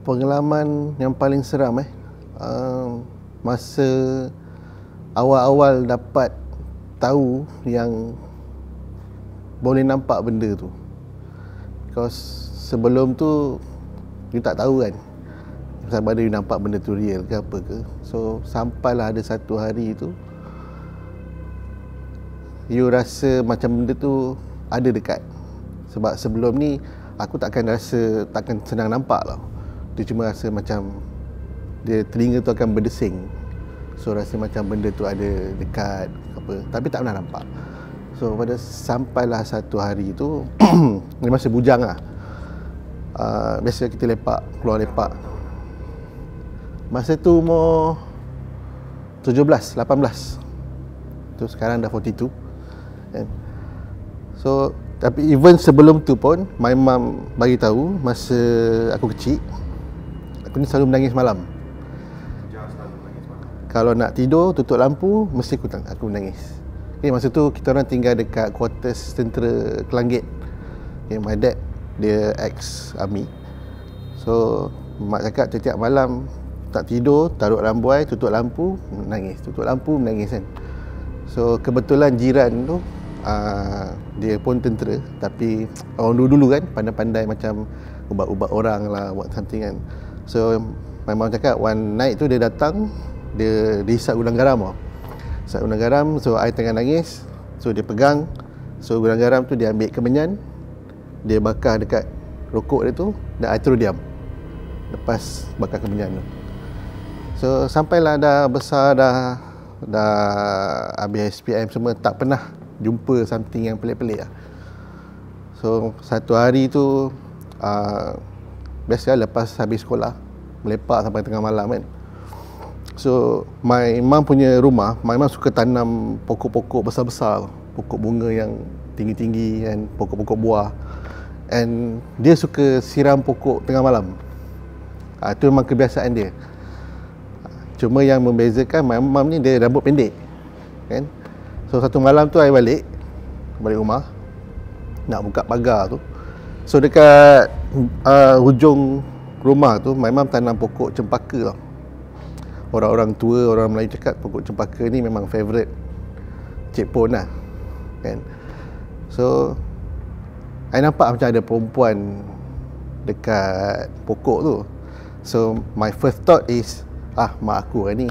Pengalaman yang paling seram masa awal-awal dapat tahu yang boleh nampak benda tu. Because sebelum tu you tak tahu kan sama ada you nampak benda tu real ke apa ke. So sampailah ada satu hari tu you rasa macam benda tu ada dekat. Sebab sebelum ni aku takkan senang nampak tau. Dia cuma rasa macam dia telinga tu akan berdesing. So rasa macam benda tu ada dekat apa, tapi tak pernah nampak. So sampailah satu hari tu ni masa bujang lah. Biasa kita keluar lepak. Masa tu umur 17, 18. Tu sekarang dah 42 kan. So tapi even sebelum tu pun my mum bagi tahu masa aku kecil aku ni selalu menangis malam. Kalau nak tidur tutup lampu mesti aku menangis. Okay, masa tu kita orang tinggal dekat quarters tentera Kelanggit. Okay, my dad dia ex army. So mak cakap setiap malam tak tidur, taruh lampu tutup lampu, menangis. Tutup lampu, menangis kan. So kebetulan jiran tu dia pun tentera, tapi orang dulu-dulu kan pandai-pandai macam ubat-ubat orang lah, buat something kan. So my mom cakap one night tu dia datang, dia isap gudang garam tau. Isap gudang garam, so I tengah nangis. So dia pegang, so gudang garam tu dia ambil kemenyan, dia bakar dekat rokok dia tu, dan I terus diam lepas bakar kemenyan tu. So sampailah dah besar, dah habis SPM semua, tak pernah jumpa something yang pelik-pelik lah. So satu hari tu biasa lepas habis sekolah melepak sampai tengah malam kan. So my mum punya rumah, my mum suka tanam pokok-pokok besar-besar, pokok bunga yang tinggi-tinggi kan, pokok-pokok buah. And dia suka siram pokok tengah malam. Itu memang kebiasaan dia. Cuma yang membezakan my mum ni dia rambut pendek kan. So satu malam tu I balik rumah nak buka pagar tu. So dekat hujung rumah tu my mum tanam pokok cempaka tau. Orang-orang tua, orang Melayu cakap pokok cempaka ni memang favourite Cik Pon lah kan. So I nampak macam ada perempuan dekat pokok tu. So my first thought is mak aku ni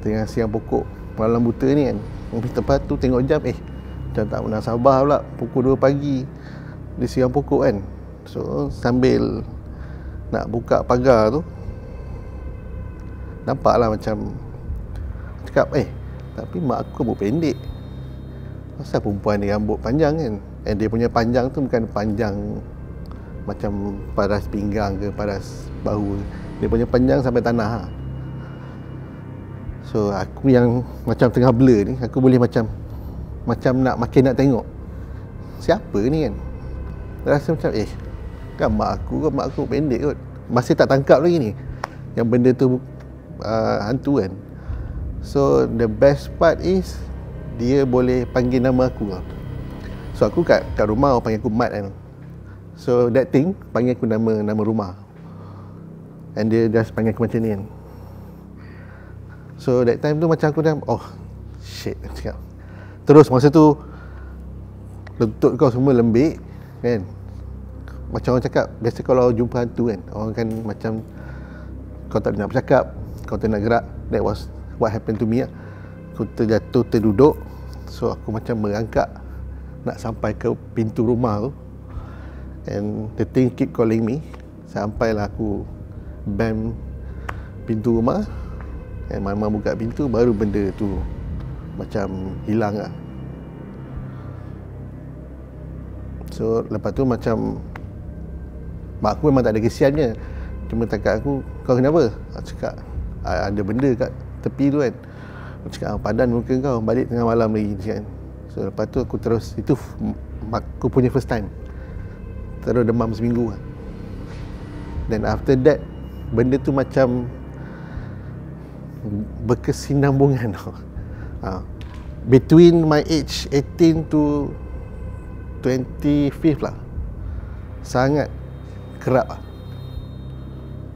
tengah siang pokok malam buta ni kan. Tempat tu tengok jam, macam tak pernah sabar pula, pukul 2 pagi dia siang pokok kan. So sambil nak buka pagar tu nampaklah macam cakap, tapi mak aku rambut pendek, asal perempuan ni rambut panjang kan. And dia punya panjang tu bukan panjang macam paras pinggang ke paras bahu, dia punya panjang sampai tanah. So aku yang macam tengah blur ni, aku boleh macam nak makin nak tengok siapa ni kan. Rasa macam kan mak aku pendek kot. Masih tak tangkap lagi ni yang benda tu hantu kan. So the best part is dia boleh panggil nama aku lah. So aku kat rumah orang panggil aku Mat kan. So that thing panggil aku nama rumah. And dia just panggil aku macam ni kan. So that time tu macam aku dah shit cakap. Terus masa tu lutut kau semua lembik kan. Macam orang cakap biasa kalau jumpa hantu kan, orang kan macam kau tak nak bercakap, kau tak nak gerak. That was what happened to me lah. Aku terjatuh, terduduk. So aku macam merangkak nak sampai ke pintu rumah tu. And the thing keep calling me. Sampailah aku bam pintu rumah. And mama buka pintu, baru benda tu macam hilang lah. So lepas tu macam mak aku memang tak ada kesiannya. Cuma cakap aku, kau kenapa? Aku cakap ada benda kat tepi tu kan. Aku cakap padan muka kau, balik tengah malam lagi kan. So lepas tu aku terus, itu aku punya first time, terus demam seminggu lah. Then after that benda tu macam berkesinambungan between my age 18 to 25 lah, sangat kerap lah.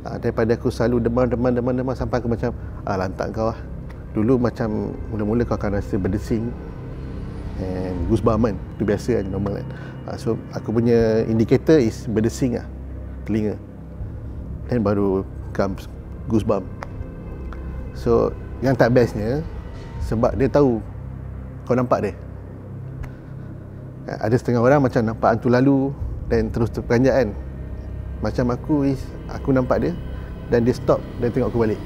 Daripada aku selalu demam sampai aku macam lantak kau lah. Dulu macam mula-mula kau akan rasa berdesing and goosebump kan, itu biasa kan, normal kan. So aku punya indicator is berdesing lah telinga, then baru comes goosebump. So yang tak bestnya sebab dia tahu kau nampak dia. Ada setengah orang macam nampak hantu lalu dan terus terperanjat kan. Macam aku nampak dia dan dia stop dan tengok aku balik.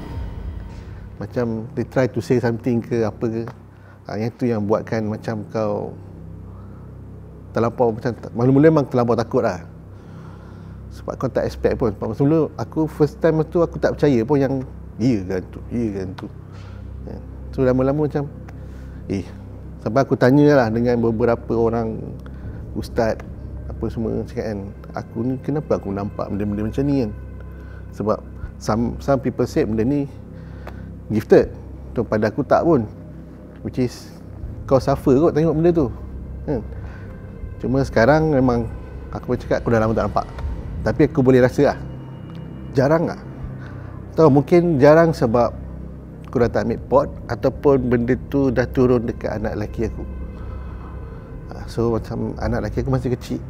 Macam they try to say something ke apa ke. Yang tu yang buatkan macam kau terlampau, macam mula-mula memang terlampau takut lah. Sebab kau tak expect pun. Mula aku first time tu aku tak percaya pun yang iya kan tu. So lama-lama macam sampai aku tanyalah dengan beberapa orang ustaz apa semua, cakap kan, aku ni kenapa aku nampak benda-benda macam ni kan. Sebab some people say benda ni gifted. Tu pada aku tak pun. Which is kau suffer kot tengok benda tu kan. Cuma sekarang memang aku boleh cakap aku dah lama tak nampak. Tapi aku boleh rasa lah, jarang lah. Tahu mungkin jarang sebab aku dah tak ambil pot, ataupun benda tu dah turun dekat anak lelaki aku. So macam anak lelaki aku masih kecil,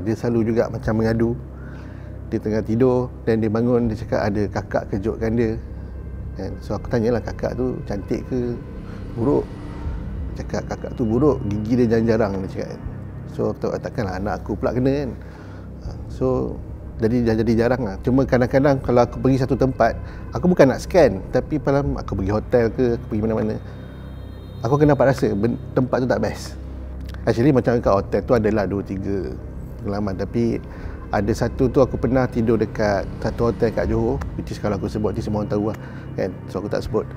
dia selalu juga macam mengadu. Dia tengah tidur dan dia bangun, dia cakap ada kakak kejutkan dia. So aku tanyalah, kakak tu cantik ke buruk? Cakap kakak tu buruk, gigi dia jarang-jarang, dia cakap. So aku tahu takkanlah anak aku pula kena kan. So jadi jarang lah. Cuma kadang-kadang kalau aku pergi satu tempat, aku bukan nak scan, tapi malam aku pergi hotel ke, aku pergi mana-mana, aku akan dapat rasa tempat tu tak best. Actually macam kat hotel tu adalah 2-3 pengalaman, tapi ada satu tu aku pernah tidur dekat satu hotel kat Johor, which is kalau aku sebut ni semua orang tahu lah kan, so aku tak sebut.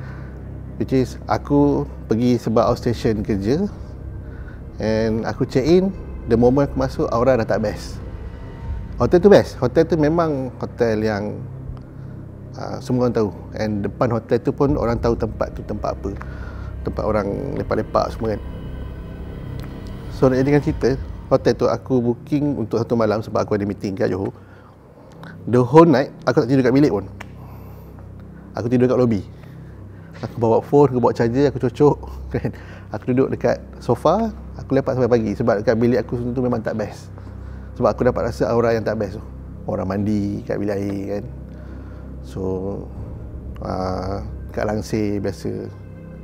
Which is aku pergi sebab outstation kerja, and aku check in, the moment aku masuk aura dah tak best. Hotel tu best, hotel tu memang hotel yang semua orang tahu, and depan hotel tu pun orang tahu tempat tu tempat apa, tempat orang lepak-lepak semua kan. So nak jadikan cerita, hotel tu aku booking untuk satu malam sebab aku ada meeting kat Johor. The whole night aku tak tidur kat bilik pun, aku tidur kat lobby. Aku bawa phone, aku bawa charger, aku cocok kan. Aku duduk dekat sofa, aku lepak sampai pagi. Sebab dekat bilik aku tu memang tak best. Sebab aku dapat rasa aura yang tak best tu. Orang mandi kat bilik air kan. So kat langsir biasa,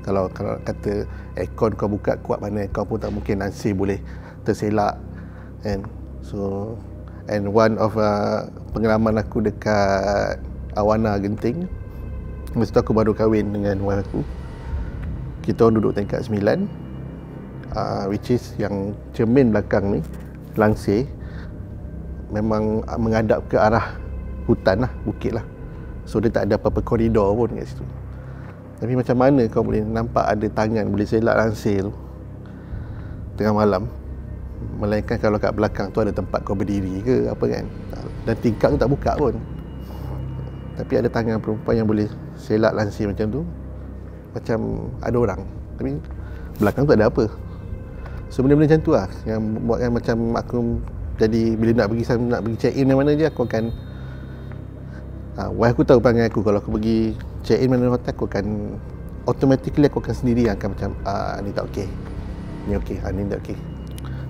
kalau kata aircon kau buka kuat mana kau pun tak mungkin langsir boleh terselak kan. So and one of pengalaman aku dekat Awana Genting, masa tu aku baru kahwin dengan wife aku. Kita orang duduk tingkat 9, which is yang cermin belakang ni, langsir, memang menghadap ke arah hutan lah, bukit lah. So dia tak ada apa-apa koridor pun kat situ. Tapi macam mana kau boleh nampak ada tangan boleh selak langsir tu tengah malam, melainkan kalau kat belakang tu ada tempat kau berdiri ke apa kan. Dan tingkap tu tak buka pun, tapi ada tangan perempuan yang boleh selak langsir macam tu, macam ada orang, tapi belakang tu tak ada apa. So benda-benda macam tu lah yang buatkan macam aku jadi bila nak pergi check in mana je, aku akan wife aku tahu perangai aku. Kalau aku pergi check in mana hotel, aku akan automatically aku akan sendiri akan macam ni tak okey, ni okey, ni tak okey.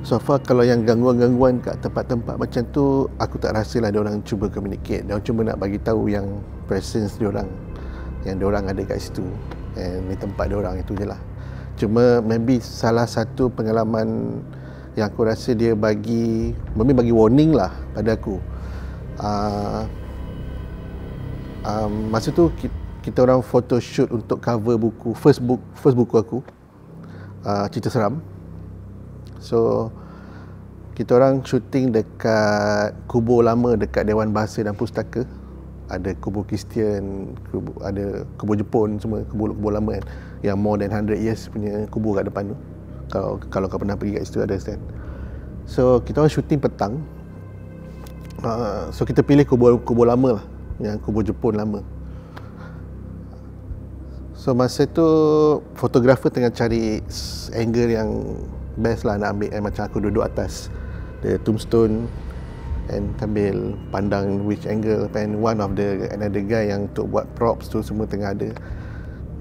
So far kalau yang gangguan-gangguan kat tempat-tempat macam tu, aku tak rasa lah diorang cuba communicate. Diorang cuma nak bagi tahu yang presence diorang, yang diorang ada kat situ, and ni tempat diorang, itu je lah. Cuma maybe salah satu pengalaman yang aku rasa dia bagi warning lah pada aku. Masa tu kita orang photoshoot untuk cover buku first buku aku, cerita seram. So kita orang shooting dekat kubur lama dekat Dewan Bahasa dan Pustaka. Ada kubur Kristian, ada kubur Jepun, semua kubur lama kan, yang more than 100 years punya kubur kat depan tu. Kalau kau pernah pergi kat situ ada stand. So kita orang shooting petang. So kita pilih kubur lama lah, yang kubur Jepun lama. So masa tu fotografer tengah cari angle yang best lah nak ambil, macam aku duduk atas the tombstone, and sambil pandang which angle, and one of the another guy yang untuk buat props tu semua tengah ada.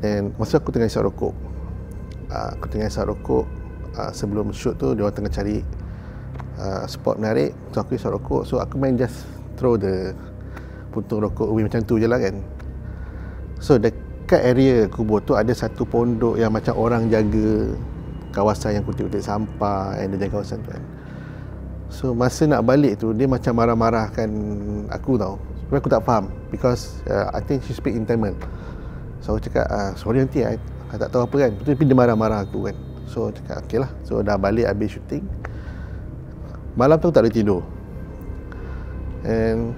Dan masa aku tengah isap rokok, sebelum shoot tu dia orang tengah cari spot menarik, so aku isap rokok, so aku main just throw the puntung rokok away macam tu je lah kan. So dekat area kubur tu ada satu pondok yang macam orang jaga kawasan yang kutip-kutip sampah, and dia jaga kawasan tu kan. So masa nak balik tu dia macam marah-marahkan aku tau. Sebenarnya aku tak faham because I think she speak in Tamil. So aku cakap sorry nanti I tak tahu apa kan. Tapi dia marah-marah aku kan. So aku cakap okey lah. So dah balik habis syuting. Malam tu tak boleh tidur. And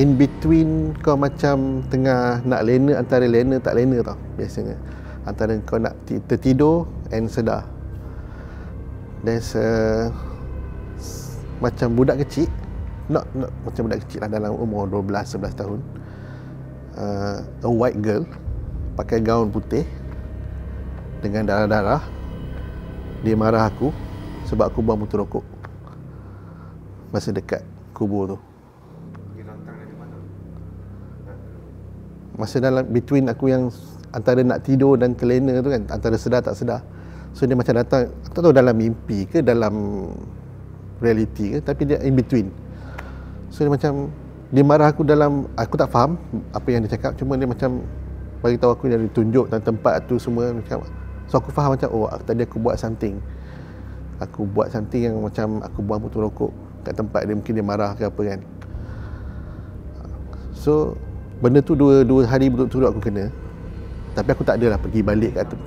in between kau macam tengah nak lena, antara lena tak lena tau biasanya. Antara kau nak tertidur and sedar. There's macam budak kecil, not macam budak kecil lah, dalam umur 12-11 tahun, a white girl pakai gaun putih dengan darah-darah. Dia marah aku sebab aku buang puntung rokok masa dekat kubur tu. Masa dalam between aku yang antara nak tidur dan terlena tu kan, antara sedar tak sedar. So dia macam datang, aku tak tahu dalam mimpi ke dalam reality ke, tapi dia in between. So dia macam, dia marah aku dalam, aku tak faham apa yang dia cakap, cuma dia macam bagi tahu aku, dia tunjuk dan tempat tu semua macam. So aku faham macam, oh tadi aku buat something yang macam aku buang puntung rokok kat tempat dia, mungkin dia marah ke apa kan. So benda tu dua hari berturut-turut aku kena. Tapi aku tak adalah pergi balik kat tu.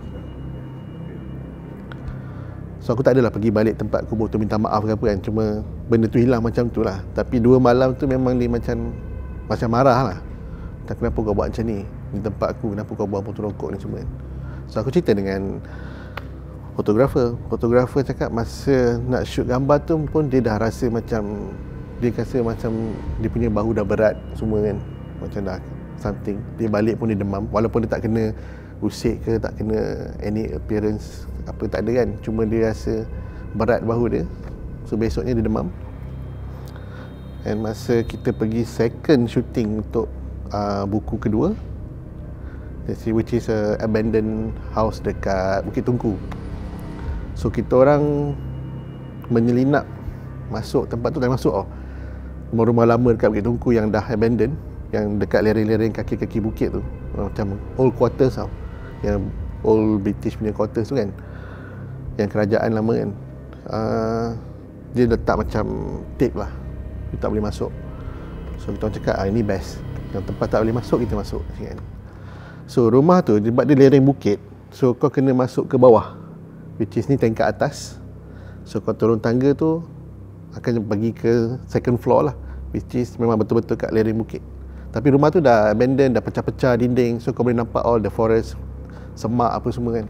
So aku tak adalah pergi balik tempat kubur tu minta maaf ke apa kan. Cuma benda tu hilang macam tu lah. Tapi 2 malam tu memang dia macam marah lah. Kenapa kau buat macam ni? Di tempat aku, kenapa kau buang puntung rokok ni semua kan. So aku cerita dengan fotografer. Fotografer cakap masa nak shoot gambar tu pun dia dah rasa macam, dia rasa macam dia punya bahu dah berat semua kan. Macam dah something. Dia balik pun dia demam. Walaupun dia tak kena usik ke, tak kena any appearance apa, tak ada kan. Cuma dia rasa berat bahu dia. So besoknya dia demam. And masa kita pergi second shooting untuk buku kedua, which is a abandoned house dekat Bukit Tungku. So kita orang menyelinap masuk tempat tu, tak masuk tau. Rumah-rumah lama dekat Bukit Tungku yang dah abandoned, yang dekat lereng-lereng kaki-kaki bukit tu, macam old quarters tau, yang old British punya quarters tu kan, yang kerajaan lama kan. Dia letak macam tape lah, dia tak boleh masuk. So kita orang cakap ini best, yang tempat tak boleh masuk kita masuk kan. So rumah tu sebab dia lereng bukit, so kau kena masuk ke bawah, which is ni tingkat atas. So kau turun tangga tu akan pergi ke second floor lah, which is memang betul-betul kat lereng bukit. Tapi rumah tu dah abandoned, dah pecah-pecah dinding, so kau boleh nampak all the forest, semak apa semua kan.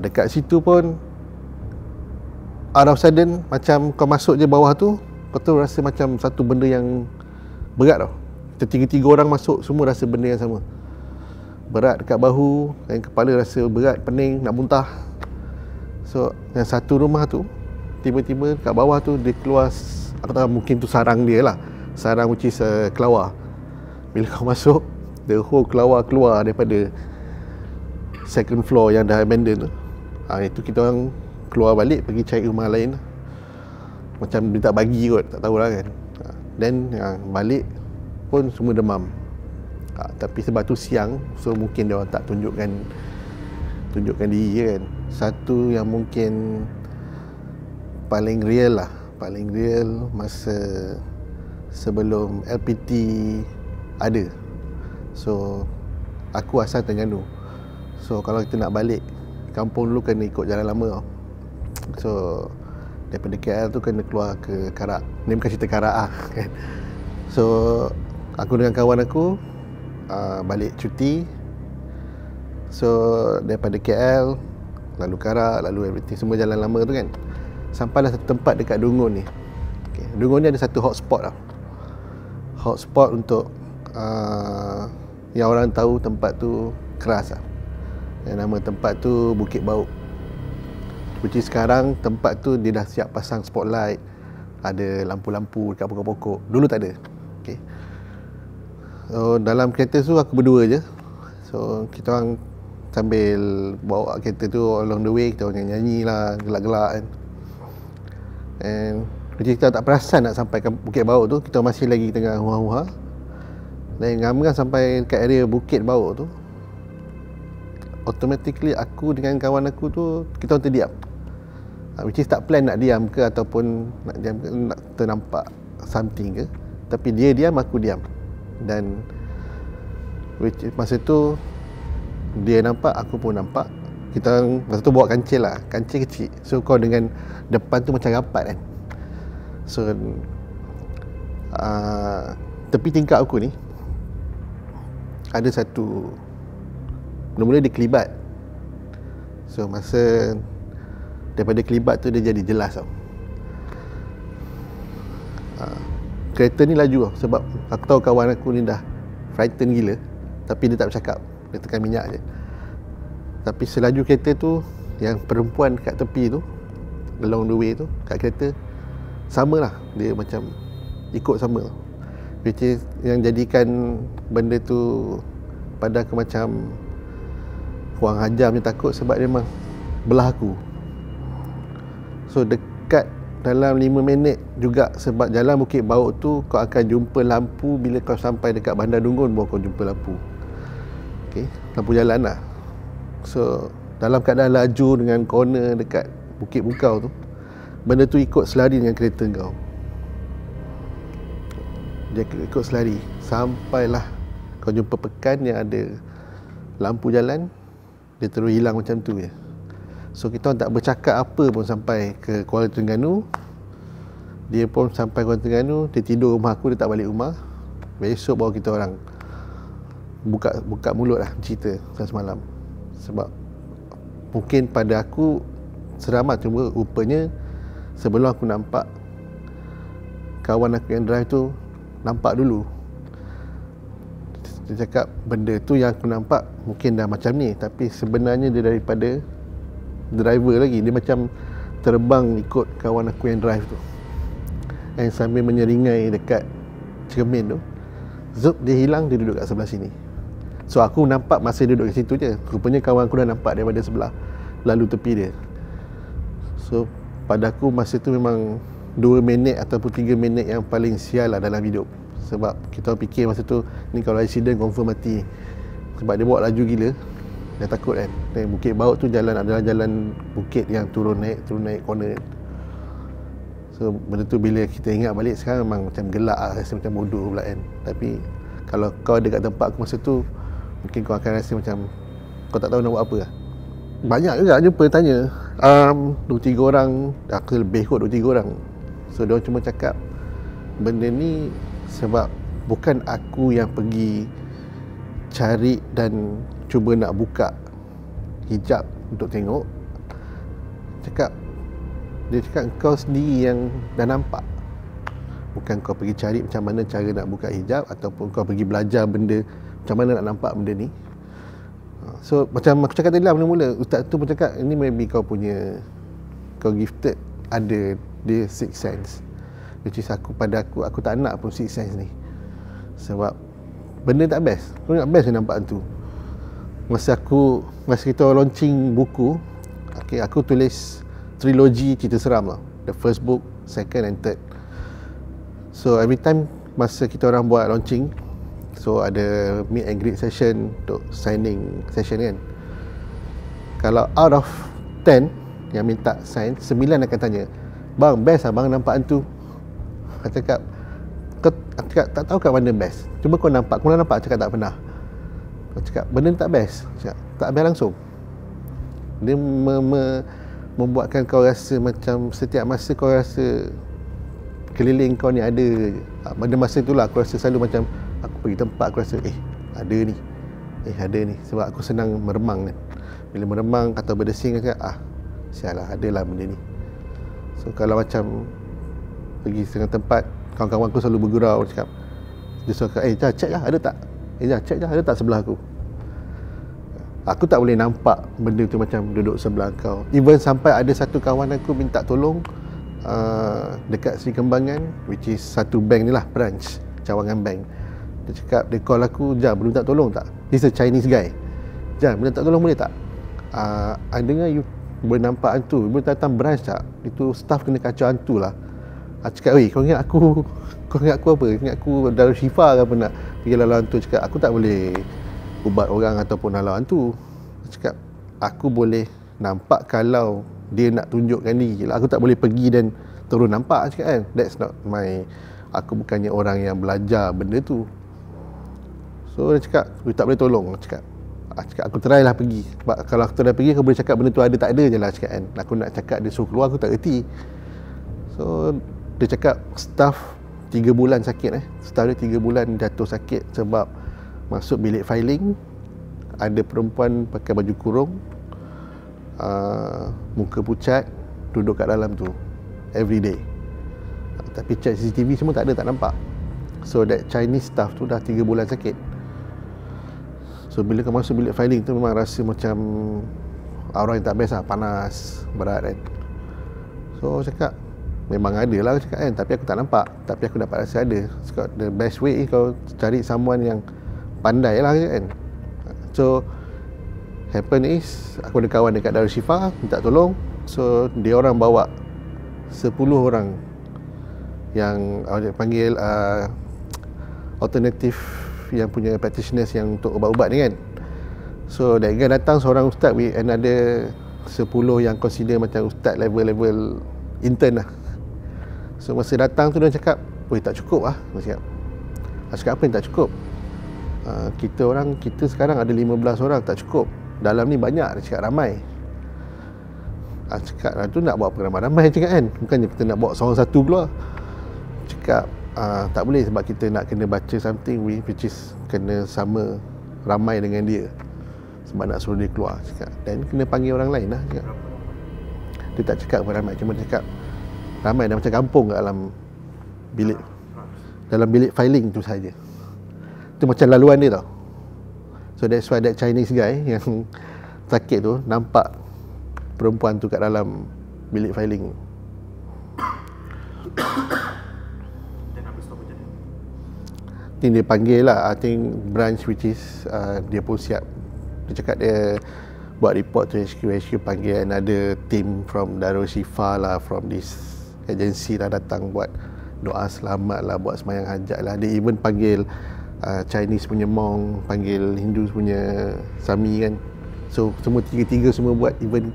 Dekat situ pun out of sudden, macam kau masuk je bawah tu, kau tu rasa macam satu benda yang berat tau. Kita tiga-tiga orang masuk, semua rasa benda yang sama. Berat dekat bahu, dan kepala rasa berat, pening, nak muntah. So yang satu rumah tu, tiba-tiba kat bawah tu dia keluar, aku tak tahu, mungkin tu sarang dia lah, sarang which is kelawar. Bila kau masuk, the whole kelawar keluar daripada second floor yang dah abandoned tu. Itu kita orang keluar balik, pergi cari rumah lain. Macam dia tak bagi kot, tak tahulah kan. Then balik pun semua demam. Tapi sebab tu siang, so mungkin dia orang tak tunjukkan diri kan. Satu yang mungkin paling real lah, paling real masa sebelum LPT ada. So aku asal Terengganu. So kalau kita nak balik kampung dulu kena ikut jalan lama tau. So daripada KL tu kena keluar ke Karak. Ni bukan cerita Karak lah kan. So aku dengan kawan aku balik cuti. So daripada KL lalu Karak, lalu everything, semua jalan lama tu kan. Sampailah satu tempat dekat Dungun ni. Okay. Dungun ni ada satu hotspot tau. Hotspot untuk yang orang tahu tempat tu keras lah. Yang nama tempat tu Bukit Bauk. Which is sekarang tempat tu dia dah siap pasang spotlight, ada lampu-lampu dekat pokok-pokok. Dulu tak ada. Okay. So dalam kereta tu aku berdua je. So kita orang sambil bawa kereta tu along the way, kita orang nyanyi lah, gelak-gelak kan. And kita tak perasan nak sampai ke Bukit Bauk tu, kita masih lagi tengah huha-huha. Dan ngam-ngam sampai dekat area Bukit Bauk tu, automatically aku dengan kawan aku tu, kita orang terdiam. Which is tak plan nak diam ke ataupun nak diam ke, nak ternampak something ke. Tapi dia diam, aku diam. Dan which is, masa tu dia nampak, aku pun nampak. Kita masa tu bawa kancil lah, kancil kecil. So kau dengan depan tu macam rapat kan. So tepi tingkap aku ni ada satu, mula-mula dia kelibat. So masa daripada kelibat tu dia jadi jelas tau. Kereta ni laju tau, sebab aku tahu kawan aku ni dah frightened gila, tapi dia tak bercakap, dia tekan minyak je. Tapi selaju kereta tu, yang perempuan kat tepi tu, along the way tu, kat kereta, sama lah, dia macam ikut sama tau. Which is yang jadikan benda tu pada aku macam kurang hajar punya takut, sebab dia memang belah aku. So dekat dalam 5 minit juga, sebab jalan Bukit Bauk tu kau akan jumpa lampu bila kau sampai dekat Bandar Dungun, baru kau jumpa lampu. Okay, lampu jalan lah. So dalam keadaan laju dengan corner dekat Bukit Bungkau tu, benda tu ikut selari dengan kereta kau. Dia ikut selari sampailah kau jumpa pekan yang ada lampu jalan, dia terus hilang macam tu je. So kita orang tak bercakap apa pun sampai ke Kuala Terengganu. Dia pun sampai Kuala Terengganu, dia tidur rumah aku, dia tak balik rumah. Besok baru kita orang buka mulut lah cerita semalam. Sebab mungkin pada aku seramat, cuma rupanya sebelum aku nampak, kawan aku yang drive tu nampak dulu. Dia cakap benda tu yang aku nampak mungkin dah macam ni, tapi sebenarnya dia daripada driver lagi. Dia macam terbang ikut kawan aku yang drive tu, and sambil menyeringai dekat cermin tu, zup, dia hilang, dia duduk kat sebelah sini. So aku nampak masa duduk kat situ je. Rupanya kawan aku dah nampak daripada sebelah, lalu tepi dia. So pada aku masa tu memang 2 minit ataupun 3 minit yang paling sial lah dalam hidup. Sebab kita fikir masa tu, ni kalau accident confirm mati. Sebab dia bawa laju gila, dah takut kan. Dan Bukit Bauk tu jalan adalah jalan bukit yang turun naik corner. So benda tu bila kita ingat balik sekarang memang macam gelak lah, rasa macam bodoh pula kan. Tapi kalau kau ada kat tempat aku masa tu, mungkin kau akan rasa macam kau tak tahu nak buat apa lah. Banyak juga jumpa tanya 2-3 orang, aku lebih kot 2-3 orang. So dia cuma cakap benda ni sebab bukan aku yang pergi cari dan cuba nak buka hijab untuk tengok. Dia cakap kau sendiri yang dah nampak. Bukan kau pergi cari macam mana cara nak buka hijab, ataupun kau pergi belajar benda macam mana nak nampak benda ni. So macam aku cakap tadi lah, mula-mula ustaz tu pun cakap ini maybe kau punya, kau gifted ada dia sixth sense. Which is pada aku tak nak pun sixth sense ni. Sebab benda tak best. Kau nak best nampak tu. Masa kita launching buku, okay, aku tulis trilogi cerita seram lah. The first book, second and third. So every time masa kita orang buat launching, so ada meet and greet session untuk signing session kan. Kalau out of 10 yang minta sign, 9 akan tanya, bang best lah bang nampak hantu. Aku cakap tak tahu kat mana best, cuba kau nampak. Kau nampak? Cakap tak pernah. Aku cakap benda ni tak best. Cakap tak best langsung. Dia membuatkan kau rasa macam setiap masa kau rasa keliling kau ni ada. Pada masa itulah aku rasa selalu macam aku pergi tempat, aku rasa ada ni, ada ni. Sebab aku senang meremang kan. Bila meremang atau berdesing, aku cakap sialah, adalah benda ni. So kalau macam pergi setengah tempat, kawan-kawan aku selalu bergurau, cakap, dia suka, check lah ada tak? Check lah ada tak sebelah aku? Aku tak boleh nampak benda tu macam duduk sebelah kau. Even sampai ada satu kawan aku minta tolong, dekat Seri Kembangan, which is satu bank ni lah, branch Cawangan Bank. Dia cakap, dia call aku, "Jam, boleh tak tolong tak?" He's a Chinese guy. "Jam, boleh tak tolong, boleh tak? I dengar you boleh nampak hantu, boleh datang branch tak? Itu staff kena kacau hantu lah." Aku cakap, "Weh, kau ingat aku apa? Ingat aku Darul Shifa ke apa nak pergi lalu hantu?" Cakap, "Aku tak boleh ubat orang ataupun halau hantu." Aku cakap, "Aku boleh nampak kalau dia nak tunjukkan diri. Aku tak boleh pergi dan terus nampak." Cakap kan, "That's not my, aku bukannya orang yang belajar benda tu." So dia cakap, "You tak boleh tolong." Cakap, "Aku try lah pergi. Sebab kalau aku try pergi, aku boleh cakap benda tu ada tak ada je lah." Cakap kan, aku nak cakap dia suruh keluar, aku tak reti. So dia cakap staff 3 bulan sakit. Staff dia 3 bulan jatuh sakit sebab masuk bilik filing, ada perempuan pakai baju kurung, muka pucat, duduk kat dalam tu every day. Tapi check CCTV semua tak ada, tak nampak. So that Chinese staff tu dah 3 bulan sakit. So bila kau masuk bilik filing tu memang rasa macam aura yang tak best lah, panas, berat kan. So cakap, memang ada lah cakap kan, tapi aku tak nampak, tapi aku dapat rasa ada. So the best way kau cari someone yang pandai lah kan. So happen is, aku ada kawan dekat Darul Shifa, minta tolong. So dia orang bawa 10 orang yang panggil alternative, yang punya practitioners yang untuk ubat-ubat ni kan. So that guy datang seorang ustaz with another 10 yang consider macam ustaz level intern lah. So masa datang tu dia cakap, "Oi, tak cukup lah." Dia cakap, "Apa yang tak cukup?" Kita sekarang ada 15 orang, tak cukup. Dalam ni banyak." Dia cakap, "Ramai." Cakap, "Tu nak buat apa ramai-ramai?" Cakap kan, bukannya kita nak bawa seorang satu keluar. Cakap, "Tak boleh sebab kita nak kena baca something which is kena sama ramai dengan dia sebab nak suruh dia keluar." Cakap, "Dan kena panggil orang lain lah." Cakap. Dia tak cakap apa ramai, cuma dia cakap ramai dah macam kampung kat dalam bilik filing tu saja. Itu macam laluan dia tau. So that's why that Chinese guy yang sakit tu nampak perempuan tu kat dalam bilik filing. I think dia panggil lah, I think branch which is dia pun siap. Dia cakap dia buat report to HQ panggil another team from Darul Shifa lah, from this agency lah, datang buat doa selamat lah, buat sembahyang hajat lah. Dia even panggil Chinese punya monk, panggil Hindu punya sami kan. So semua tiga-tiga semua buat, even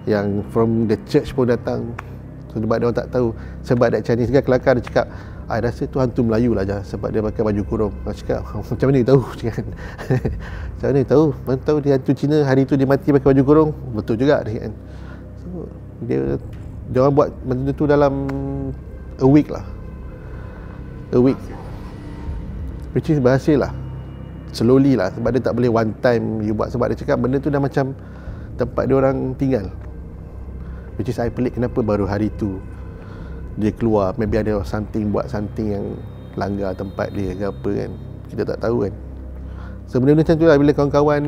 yang from the church pun datang. So sebab dia orang tak tahu, sebab that Chinese guy kelakar, dia cakap, "I rasa tu hantu Melayu lah je sebab dia pakai baju kurung." Aku cakap, "Macam mana dia tahu?" Cakap, "Macam mana dia tahu? Mana tahu dia hantu Cina, hari tu dia mati pakai baju kurung." Betul juga dia kan. So dia orang buat benda tu dalam a week lah. A week. Which is berhasil lah. Slowly lah, sebab dia tak boleh one time you buat, sebab dia cakap benda tu dah macam tempat dia orang tinggal. Which is I pelik kenapa baru hari tu dia keluar. Maybe ada buat something yang langgar tempat dia ke apa kan, kita tak tahu kan. So benda macam tu lah, bila kawan-kawan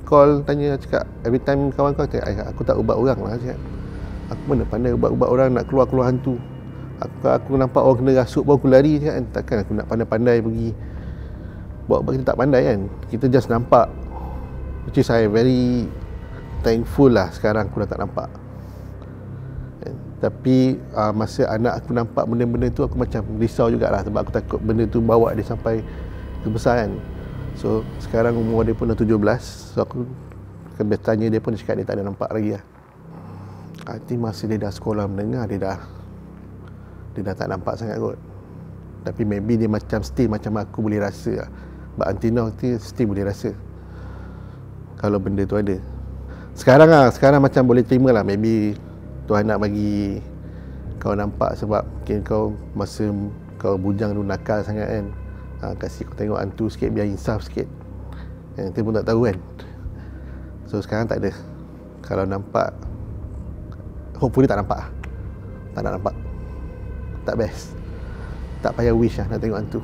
call tanya, cakap every time kawan kau cakap, "Aku tak ubat orang lah." Cakap, "Aku mana pandai ubat orang nak keluar hantu. Aku nampak orang kena rasuk pun aku lari." Cakap kan, takkan aku nak pandai-pandai pergi buat kita tak pandai kan. Kita just nampak. Which is I very thankful lah sekarang aku dah tak nampak. Tapi masa anak aku nampak benda-benda tu, aku macam risau jugalah, sebab aku takut benda tu bawa dia sampai kebesaran. So sekarang umur dia pun dah 17. So aku tanya dia pun, dia cakap dia tak ada nampak lagi lah. I think masa dia dah sekolah menengah, dia dah tak nampak sangat kot. Tapi maybe dia macam still macam aku boleh rasa lah. But until now still boleh rasa kalau benda tu ada. Sekarang macam boleh terima lah. Maybe Tuhan nak bagi kau nampak, sebab mungkin kau masa kau bujang tu nakal sangat kan. Kasih kau tengok hantu sikit biar insaf sikit. Kita pun tak tahu kan. So sekarang tak ada. Kalau nampak, hopefully tak nampak. Tak nak nampak. Tak best. Tak payah wish lah nak tengok hantu.